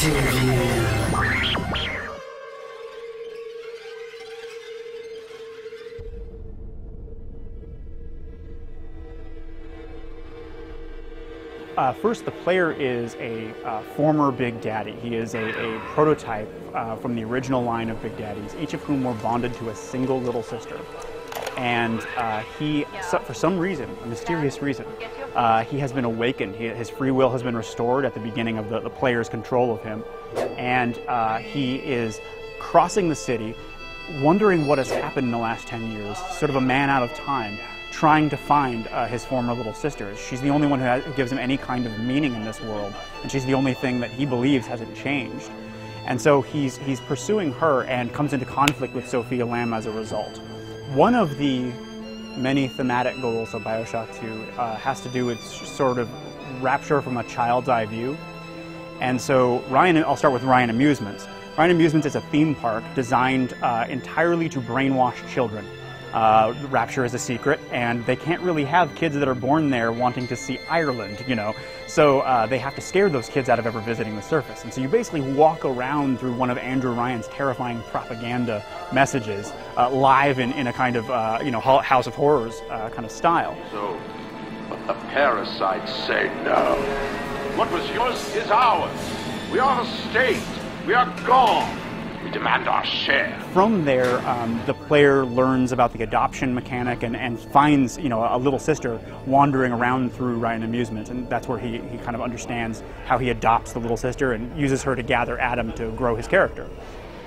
interview. First, the player is a former Big Daddy. He is a prototype from the original line of Big Daddies, each of whom were bonded to a single little sister. And for some reason, a mysterious reason, he has been awakened. His free will has been restored at the beginning of the player's control of him. And he is crossing the city, wondering what has happened in the last 10 years, sort of a man out of time, trying to find his former little sister. She's the only one who gives him any kind of meaning in this world, and she's the only thing that he believes hasn't changed. And so he's pursuing her and comes into conflict with Sophia Lamb as a result. One of the many thematic goals of BioShock 2 has to do with sort of rapture from a child's eye view. And so I'll start with Ryan Amusements. Ryan Amusements is a theme park designed entirely to brainwash children. Rapture is a secret, and they can't really have kids that are born there wanting to see Ireland, you know. So they have to scare those kids out of ever visiting the surface. And so you basically walk around through one of Andrew Ryan's terrifying propaganda messages, live in a kind of, House of Horrors kind of style. So, but the parasites say no. What was yours is ours. We are the state. We are gone. We demand our share. From there, the player learns about the adoption mechanic and finds, a little sister wandering around through Ryan Amusements, and that's where he kind of understands how he adopts the little sister and uses her to gather Adam to grow his character.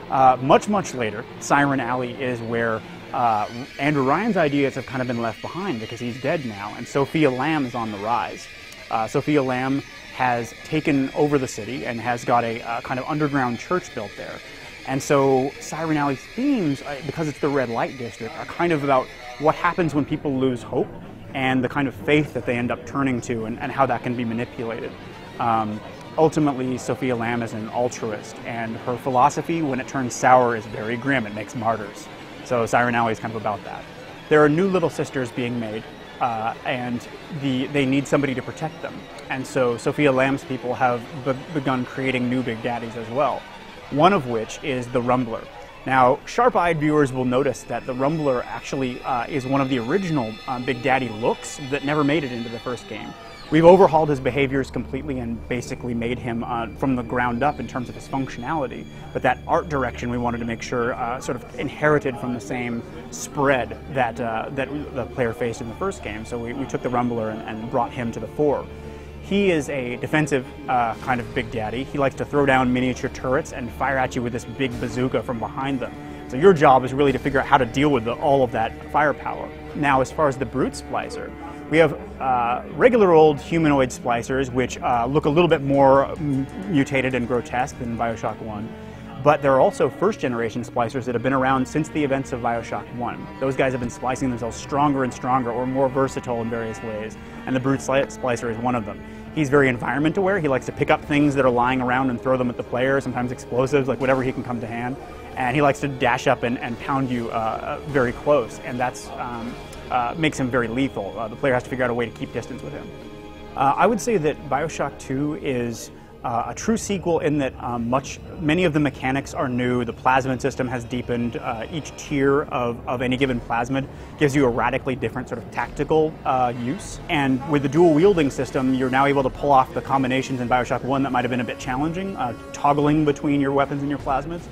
Much later, Siren Alley is where Andrew Ryan's ideas have kind of been left behind because he's dead now, and Sophia Lamb is on the rise. Sophia Lamb has taken over the city and has got a kind of underground church built there. And so Siren Alley's themes, because it's the red light district, are kind of about what happens when people lose hope and the kind of faith that they end up turning to and how that can be manipulated. Ultimately, Sophia Lamb is an altruist, and her philosophy, when it turns sour, is very grim. It makes martyrs. So Siren Alley is kind of about that. There are new little sisters being made, and they need somebody to protect them. And so Sophia Lamb's people have begun creating new Big Daddies as well. One of which is the Rumbler. Now, sharp-eyed viewers will notice that the Rumbler actually is one of the original Big Daddy looks that never made it into the first game. We've overhauled his behaviors completely and basically made him from the ground up in terms of his functionality, but that art direction we wanted to make sure sort of inherited from the same spread that the player faced in the first game, so we took the Rumbler and brought him to the fore. He is a defensive kind of Big Daddy. He likes to throw down miniature turrets and fire at you with this big bazooka from behind them. So your job is really to figure out how to deal with all of that firepower. Now, as far as the brute splicer, we have regular old humanoid splicers, which look a little bit more mutated and grotesque than BioShock 1. But there are also first-generation splicers that have been around since the events of BioShock 1. Those guys have been splicing themselves stronger and stronger, or more versatile in various ways, and the Brute Splicer is one of them. He's very environment aware. He likes to pick up things that are lying around and throw them at the player, sometimes explosives, like whatever he can come to hand. And he likes to dash up and pound you very close, and that's makes him very lethal. The player has to figure out a way to keep distance with him. I would say that BioShock 2 is a true sequel in that many of the mechanics are new. The plasmid system has deepened. Each tier of any given plasmid gives you a radically different sort of tactical use. And with the dual wielding system, you're now able to pull off the combinations in BioShock 1 that might have been a bit challenging, toggling between your weapons and your plasmids.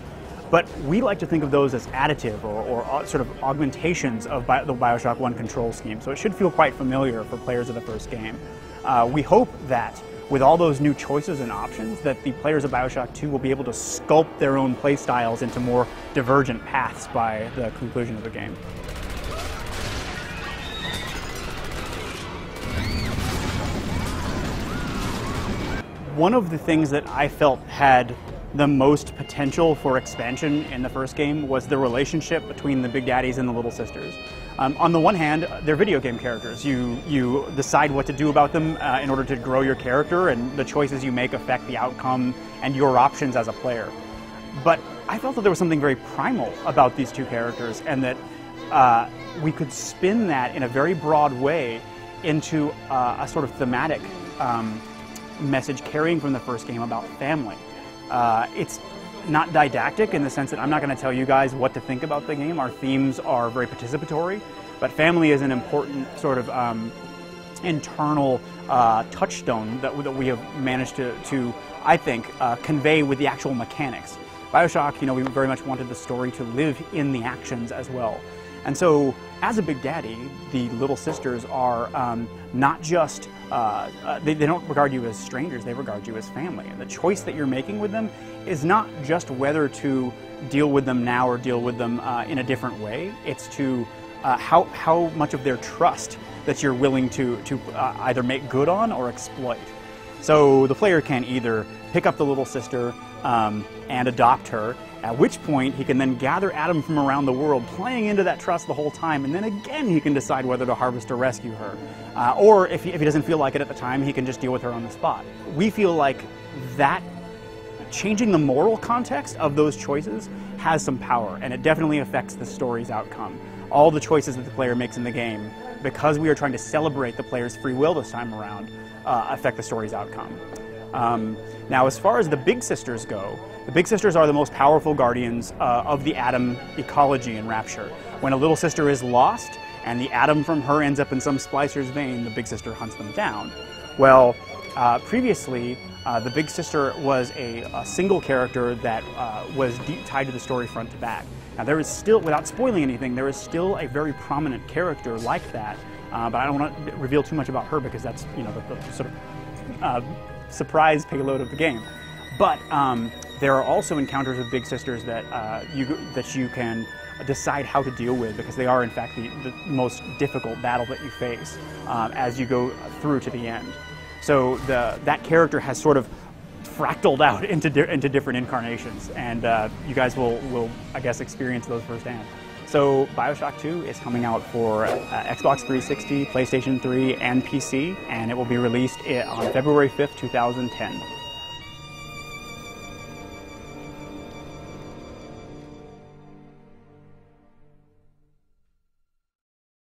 But we like to think of those as additive or sort of augmentations of the BioShock 1 control scheme. So it should feel quite familiar for players of the first game. We hope that with all those new choices and options, that the players of BioShock 2 will be able to sculpt their own play styles into more divergent paths by the conclusion of the game. One of the things that I felt had the most potential for expansion in the first game was the relationship between the Big Daddies and the Little Sisters. On the one hand, they're video game characters. You decide what to do about them in order to grow your character, and the choices you make affect the outcome and your options as a player. But I felt that there was something very primal about these two characters, and that we could spin that in a very broad way into a sort of thematic message carrying from the first game about family. It's not didactic in the sense that I'm not going to tell you guys what to think about the game. Our themes are very participatory, but family is an important sort of internal touchstone that we have managed to I think, convey with the actual mechanics. BioShock, we very much wanted the story to live in the actions as well. And so, as a Big Daddy, the little sisters are not just, they don't regard you as strangers, they regard you as family. And the choice that you're making with them is not just whether to deal with them now or deal with them in a different way. It's to how much of their trust that you're willing to either make good on or exploit. So the player can either pick up the little sister and adopt her, at which point he can then gather Adam from around the world, playing into that trust the whole time, and then again he can decide whether to harvest or rescue her. Or if he doesn't feel like it at the time, he can just deal with her on the spot. We feel like that changing the moral context of those choices has some power, and it definitely affects the story's outcome. All the choices that the player makes in the game, because we are trying to celebrate the player's free will this time around, affect the story's outcome. Now, as far as the Big Sisters go, the Big Sisters are the most powerful guardians of the Adam ecology in Rapture. When a little sister is lost and the Adam from her ends up in some splicer's vein, the Big Sister hunts them down. Well, previously, the Big Sister was a single character that was tied to the story front to back. Now, there is still, without spoiling anything, there is still a very prominent character like that, but I don't want to reveal too much about her because that's, the sort of surprise payload of the game. But there are also encounters with Big Sisters that you can decide how to deal with, because they are in fact the most difficult battle that you face as you go through to the end. So that character has sort of fractaled out into different incarnations, and you guys will I guess experience those firsthand. So BioShock 2 is coming out for Xbox 360, PlayStation 3, and PC, and it will be released on February 5th, 2010.